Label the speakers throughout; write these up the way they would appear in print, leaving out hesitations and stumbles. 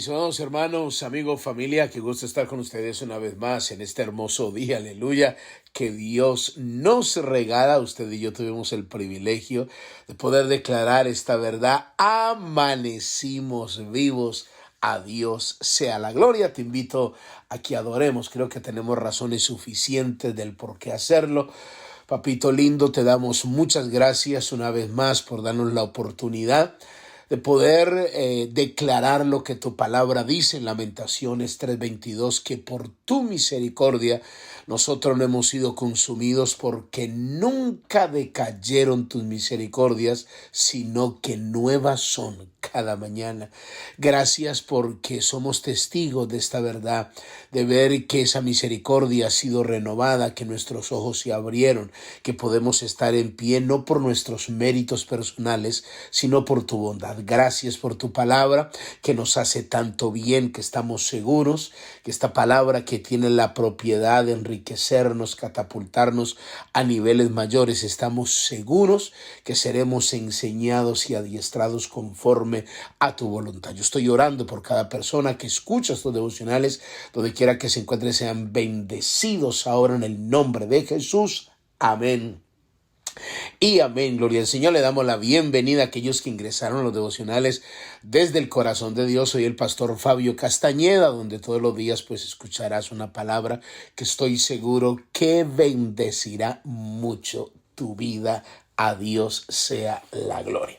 Speaker 1: mis amados hermanos, amigos, familia, qué gusto estar con ustedes una vez más en este hermoso día, aleluya, que Dios nos regala. Usted y yo tuvimos el privilegio de poder declarar esta verdad. Amanecimos vivos. A Dios sea la gloria. Te invito a que adoremos. Creo que tenemos razones suficientes del por qué hacerlo. Papito lindo, te damos muchas gracias una vez más por darnos la oportunidad de poder declarar lo que tu palabra dice en Lamentaciones 3:22, que por tu misericordia nosotros no hemos sido consumidos, porque nunca decayeron tus misericordias, sino que nuevas son cada mañana. Gracias porque somos testigos de esta verdad, de ver que esa misericordia ha sido renovada, que nuestros ojos se abrieron, que podemos estar en pie no por nuestros méritos personales, sino por tu bondad. Gracias por tu palabra que nos hace tanto bien, que estamos seguros que esta palabra, que tiene la propiedad de enriquecernos, catapultarnos a niveles mayores, estamos seguros que seremos enseñados y adiestrados conforme a tu voluntad. Yo estoy orando por cada persona que escucha estos devocionales, donde quiera que se encuentren, sean bendecidos ahora en el nombre de Jesús. Amén. Y amén, gloria al Señor. Le damos la bienvenida a aquellos que ingresaron a los devocionales desde el corazón de Dios. Soy el pastor Fabio Castañeda, donde todos los días pues escucharás una palabra que estoy seguro que bendecirá mucho tu vida. A Dios sea la gloria.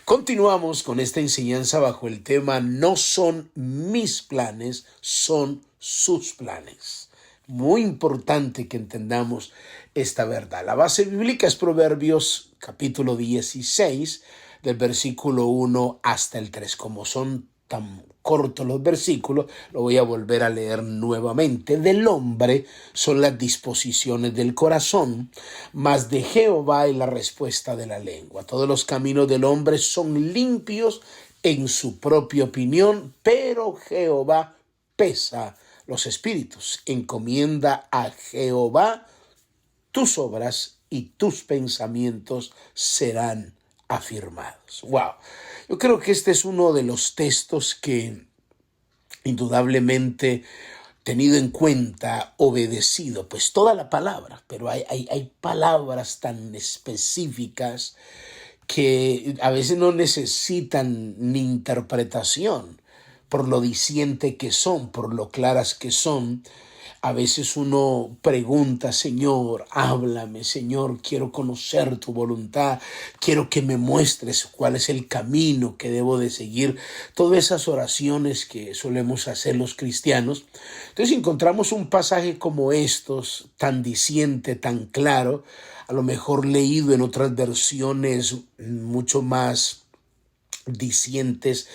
Speaker 1: Continuamos con esta enseñanza bajo el tema: no son mis planes, son sus planes. Muy importante que entendamos esta verdad. La base bíblica es Proverbios capítulo 16, del versículo 1 hasta el 3. Como son tan cortos los versículos, lo voy a volver a leer nuevamente. Del hombre son las disposiciones del corazón, mas de Jehová es la respuesta de la lengua. Todos los caminos del hombre son limpios en su propia opinión, pero Jehová pesa los espíritus. Encomienda a Jehová tus obras y tus pensamientos serán afirmados. Wow. Yo creo que este es uno de los textos que indudablemente, tenido en cuenta, obedecido, pues toda la palabra, pero hay palabras tan específicas que a veces no necesitan ni interpretación, por lo diciente que son, por lo claras que son. A veces uno pregunta: Señor, háblame, Señor, quiero conocer tu voluntad, quiero que me muestres cuál es el camino que debo de seguir. Todas esas oraciones que solemos hacer los cristianos. Entonces encontramos un pasaje como estos, tan diciente, tan claro, a lo mejor leído en otras versiones mucho más dicientes,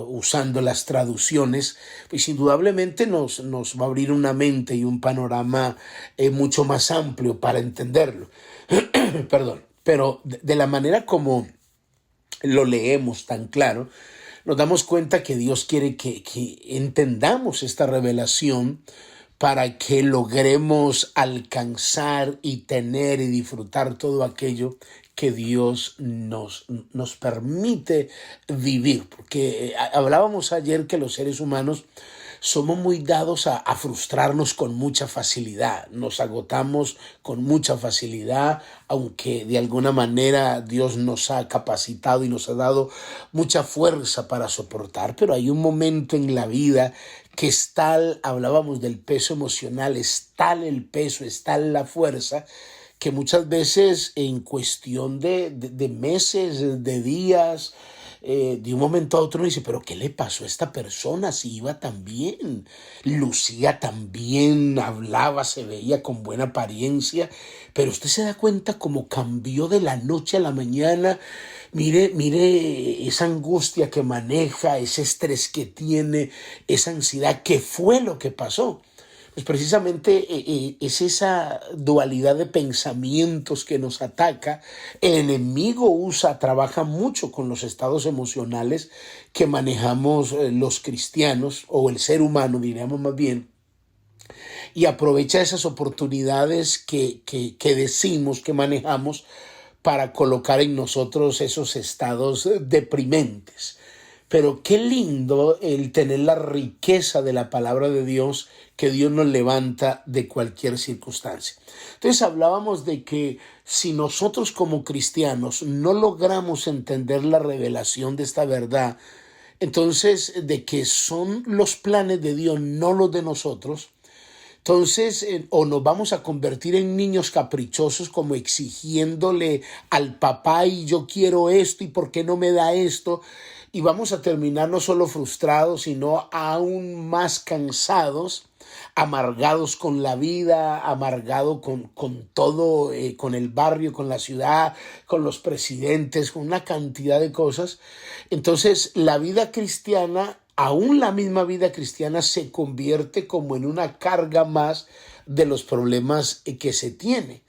Speaker 1: usando las traducciones, pues indudablemente nos va a abrir una mente y un panorama mucho más amplio para entenderlo. Perdón, pero de la manera como lo leemos tan claro, nos damos cuenta que Dios quiere que entendamos esta revelación para que logremos alcanzar y tener y disfrutar todo aquello que Dios nos permite vivir. Porque hablábamos ayer que los seres humanos somos muy dados a frustrarnos con mucha facilidad. Nos agotamos con mucha facilidad, aunque de alguna manera Dios nos ha capacitado y nos ha dado mucha fuerza para soportar. Pero hay un momento en la vida que es tal, hablábamos del peso emocional, es tal el peso, es tal la fuerza, que muchas veces en cuestión de meses, de días, de un momento a otro uno dice: ¿pero qué le pasó a esta persona? Si iba tan bien, lucía tan bien, hablaba, se veía con buena apariencia, pero usted se da cuenta cómo cambió de la noche a la mañana. Mire esa angustia que maneja, ese estrés que tiene, esa ansiedad. ¿Qué fue lo que pasó? Pues precisamente es esa dualidad de pensamientos que nos ataca. El enemigo trabaja mucho con los estados emocionales que manejamos los cristianos, o el ser humano, diríamos más bien, y aprovecha esas oportunidades que decimos que manejamos para colocar en nosotros esos estados deprimentes. Pero qué lindo el tener la riqueza de la palabra de Dios, que Dios nos levanta de cualquier circunstancia. Entonces hablábamos de que si nosotros como cristianos no logramos entender la revelación de esta verdad, entonces de que son los planes de Dios, no los de nosotros, entonces, o nos vamos a convertir en niños caprichosos, como exigiéndole al papá, y yo quiero esto y por qué no me da esto, y vamos a terminar no solo frustrados, sino aún más cansados, amargados con la vida, amargados con todo, con el barrio, con la ciudad, con los presidentes, con una cantidad de cosas. Entonces, la vida cristiana, aún la misma vida cristiana, se convierte como en una carga más de los problemas que se tiene.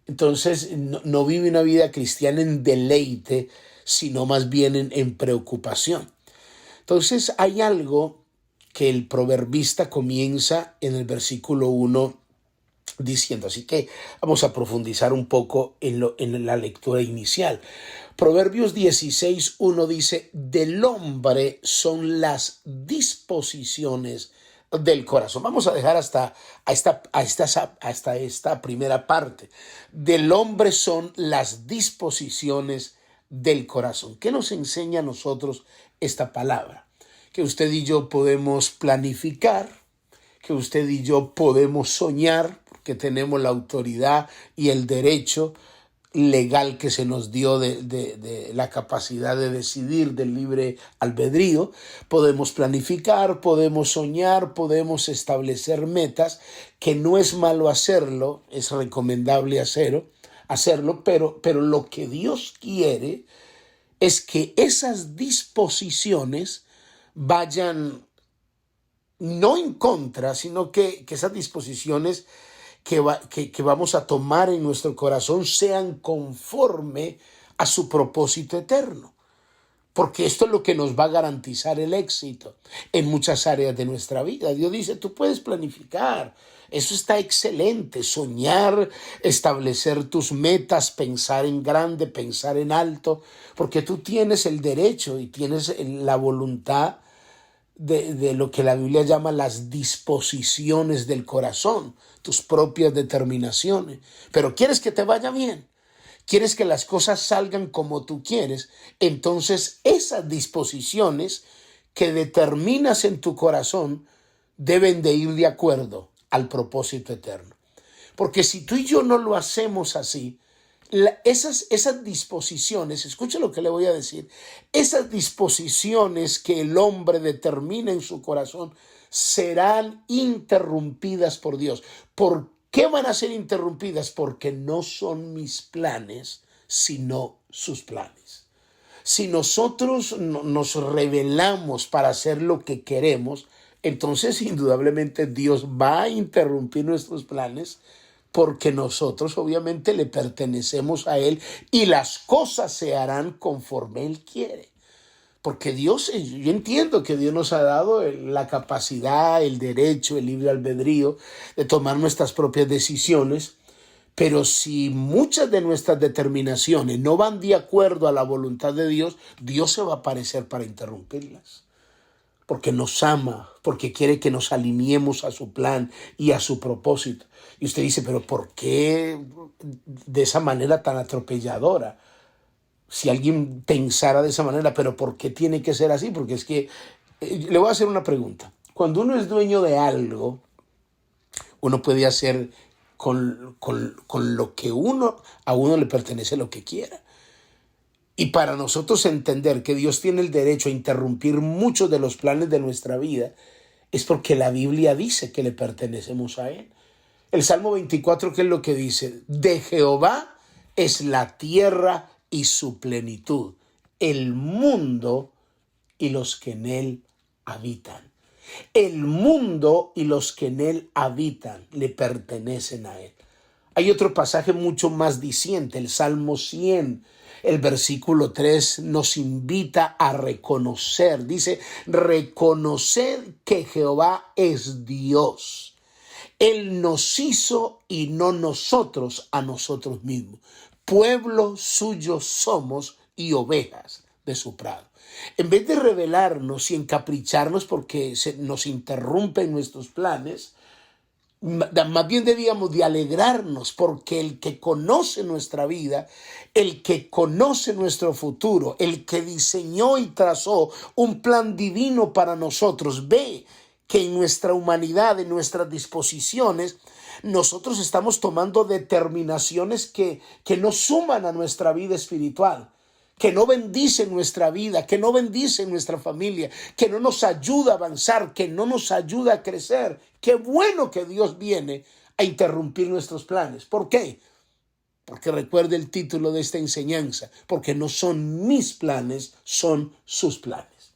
Speaker 1: Entonces no vive una vida cristiana en deleite, sino más bien en preocupación. Entonces hay algo que el proverbista comienza en el versículo 1 diciendo, así que vamos a profundizar un poco en la lectura inicial. Proverbios 16:1 dice: del hombre son las disposiciones del corazón. Vamos a dejar hasta esta primera parte. Del hombre son las disposiciones del corazón. ¿Qué nos enseña a nosotros esta palabra? Que usted y yo podemos planificar, que usted y yo podemos soñar, porque tenemos la autoridad y el derecho legal que se nos dio de la capacidad de decidir, del libre albedrío. Podemos planificar, podemos soñar, podemos establecer metas, que no es malo hacerlo, es recomendable hacerlo, pero lo que Dios quiere es que esas disposiciones vayan no en contra, sino que esas disposiciones que vamos a tomar en nuestro corazón sean conforme a su propósito eterno. Porque esto es lo que nos va a garantizar el éxito en muchas áreas de nuestra vida. Dios dice, tú puedes planificar, eso está excelente, soñar, establecer tus metas, pensar en grande, pensar en alto, porque tú tienes el derecho y tienes la voluntad de lo que la Biblia llama las disposiciones del corazón, tus propias determinaciones. Pero quieres que te vaya bien, quieres que las cosas salgan como tú quieres, entonces esas disposiciones que determinas en tu corazón deben de ir de acuerdo al propósito eterno. Porque si tú y yo no lo hacemos así, esas disposiciones, escucha lo que le voy a decir, esas disposiciones que el hombre determina en su corazón serán interrumpidas por Dios. ¿Por qué van a ser interrumpidas? Porque no son mis planes, sino sus planes. Si nosotros nos rebelamos para hacer lo que queremos, entonces indudablemente Dios va a interrumpir nuestros planes, porque nosotros obviamente le pertenecemos a Él y las cosas se harán conforme Él quiere. Porque Dios, yo entiendo que Dios nos ha dado la capacidad, el derecho, el libre albedrío de tomar nuestras propias decisiones, pero si muchas de nuestras determinaciones no van de acuerdo a la voluntad de Dios, Dios se va a aparecer para interrumpirlas. Porque nos ama, porque quiere que nos alineemos a su plan y a su propósito. Y usted dice, pero ¿por qué de esa manera tan atropelladora? Si alguien pensara de esa manera, pero ¿por qué tiene que ser así? Porque es que, le voy a hacer una pregunta. Cuando uno es dueño de algo, uno puede hacer con lo que a uno le pertenece lo que quiera. Y para nosotros entender que Dios tiene el derecho a interrumpir muchos de los planes de nuestra vida, es porque la Biblia dice que le pertenecemos a Él. El Salmo 24, ¿qué es lo que dice? De Jehová es la tierra y su plenitud, el mundo y los que en él habitan. El mundo y los que en él habitan le pertenecen a Él. Hay otro pasaje mucho más diciente, el Salmo 100. El versículo 3 nos invita a reconocer, dice, reconocer que Jehová es Dios. Él nos hizo y no nosotros a nosotros mismos. Pueblo suyo somos y ovejas de su prado. En vez de rebelarnos y encapricharnos porque nos interrumpen nuestros planes, más bien debíamos de alegrarnos porque el que conoce nuestra vida, el que conoce nuestro futuro, el que diseñó y trazó un plan divino para nosotros, ve que en nuestra humanidad, en nuestras disposiciones, nosotros estamos tomando determinaciones que no suman a nuestra vida espiritual, que no bendice nuestra vida, que no bendice nuestra familia, que no nos ayuda a avanzar, que no nos ayuda a crecer. Qué bueno que Dios viene a interrumpir nuestros planes. ¿Por qué? Porque recuerde el título de esta enseñanza, porque no son mis planes, son sus planes.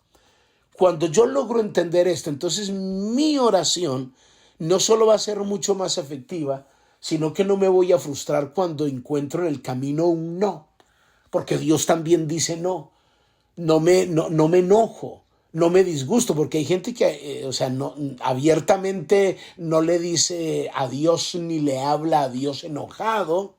Speaker 1: Cuando yo logro entender esto, entonces mi oración no solo va a ser mucho más efectiva, sino que no me voy a frustrar cuando encuentro en el camino un no. Porque Dios también dice no. No me enojo, no me disgusto, porque hay gente que, abiertamente no le dice a Dios ni le habla a Dios enojado.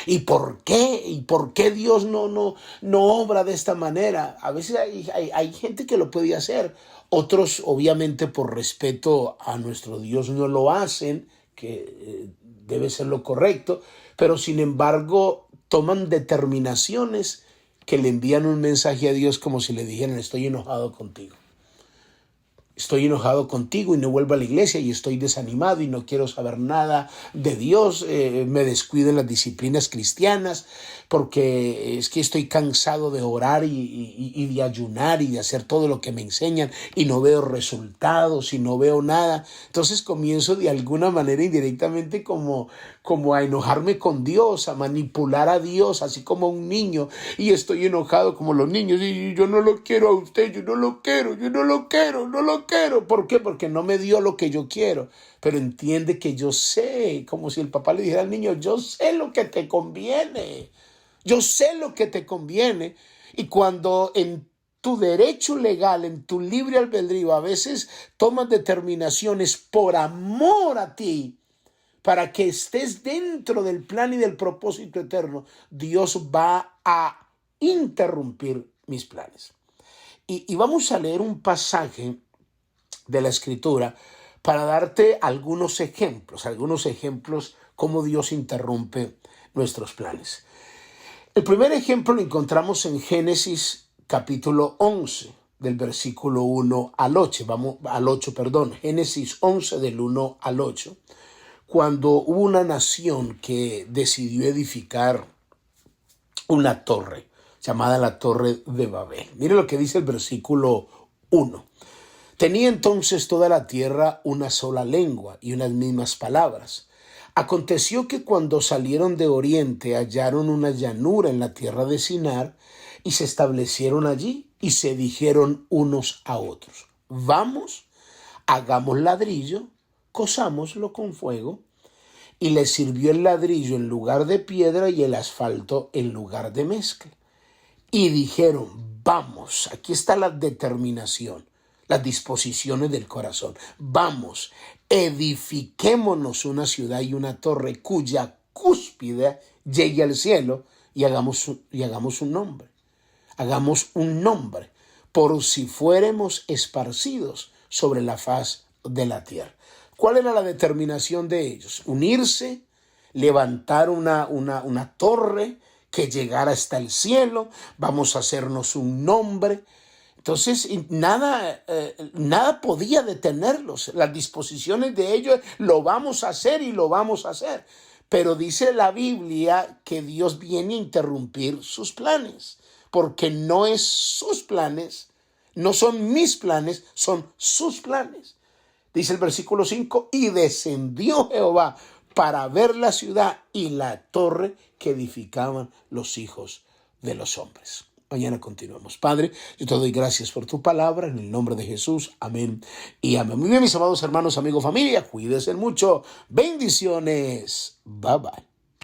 Speaker 1: ¿Y por qué? ¿Y por qué Dios no obra de esta manera? A veces hay gente que lo puede hacer. Otros, obviamente, por respeto a nuestro Dios, no lo hacen, que debe ser lo correcto, pero sin embargo toman determinaciones que le envían un mensaje a Dios como si le dijeran: estoy enojado contigo. Estoy enojado contigo y no vuelvo a la iglesia y estoy desanimado y no quiero saber nada de Dios. Me descuido en las disciplinas cristianas porque es que estoy cansado de orar y de ayunar y de hacer todo lo que me enseñan y no veo resultados y no veo nada. Entonces comienzo de alguna manera indirectamente como a enojarme con Dios, a manipular a Dios, así como un niño, y estoy enojado como los niños y yo no lo quiero a usted, yo no lo quiero. ¿Por qué? Porque no me dio lo que yo quiero. Pero entiende que yo sé, como si el papá le dijera al niño: yo sé lo que te conviene. Yo sé lo que te conviene. Y cuando en tu derecho legal, en tu libre albedrío, a veces tomas determinaciones por amor a ti, para que estés dentro del plan y del propósito eterno, Dios va a interrumpir mis planes. Y vamos a leer un pasaje de la Escritura para darte algunos ejemplos cómo Dios interrumpe nuestros planes. El primer ejemplo lo encontramos en Génesis capítulo 11, del versículo 1 al 8. Génesis 11 del 1 al 8. Cuando hubo una nación que decidió edificar una torre llamada la Torre de Babel. Mire lo que dice el versículo 1. Tenía entonces toda la tierra una sola lengua y unas mismas palabras. Aconteció que cuando salieron de oriente hallaron una llanura en la tierra de Sinar y se establecieron allí y se dijeron unos a otros: vamos, hagamos ladrillo, cosámoslo con fuego. Y les sirvió el ladrillo en lugar de piedra y el asfalto en lugar de mezcla. Y dijeron: vamos, aquí está la determinación, las disposiciones del corazón. Vamos, edifiquémonos una ciudad y una torre cuya cúspide llegue al cielo y hagamos un nombre. Hagamos un nombre por si fuéramos esparcidos sobre la faz de la tierra. ¿Cuál era la determinación de ellos? Unirse, levantar una torre que llegara hasta el cielo. Vamos a hacernos un nombre. Entonces nada podía detenerlos. Las disposiciones de ellos: lo vamos a hacer y lo vamos a hacer. Pero dice la Biblia que Dios viene a interrumpir sus planes, porque no es sus planes, no son mis planes, son sus planes. Dice el versículo 5: y descendió Jehová para ver la ciudad y la torre que edificaban los hijos de los hombres. Mañana continuamos. Padre, yo te doy gracias por tu palabra, en el nombre de Jesús. Amén y amén. Muy bien, mis amados hermanos, amigos, familia, cuídense mucho. Bendiciones. Bye bye.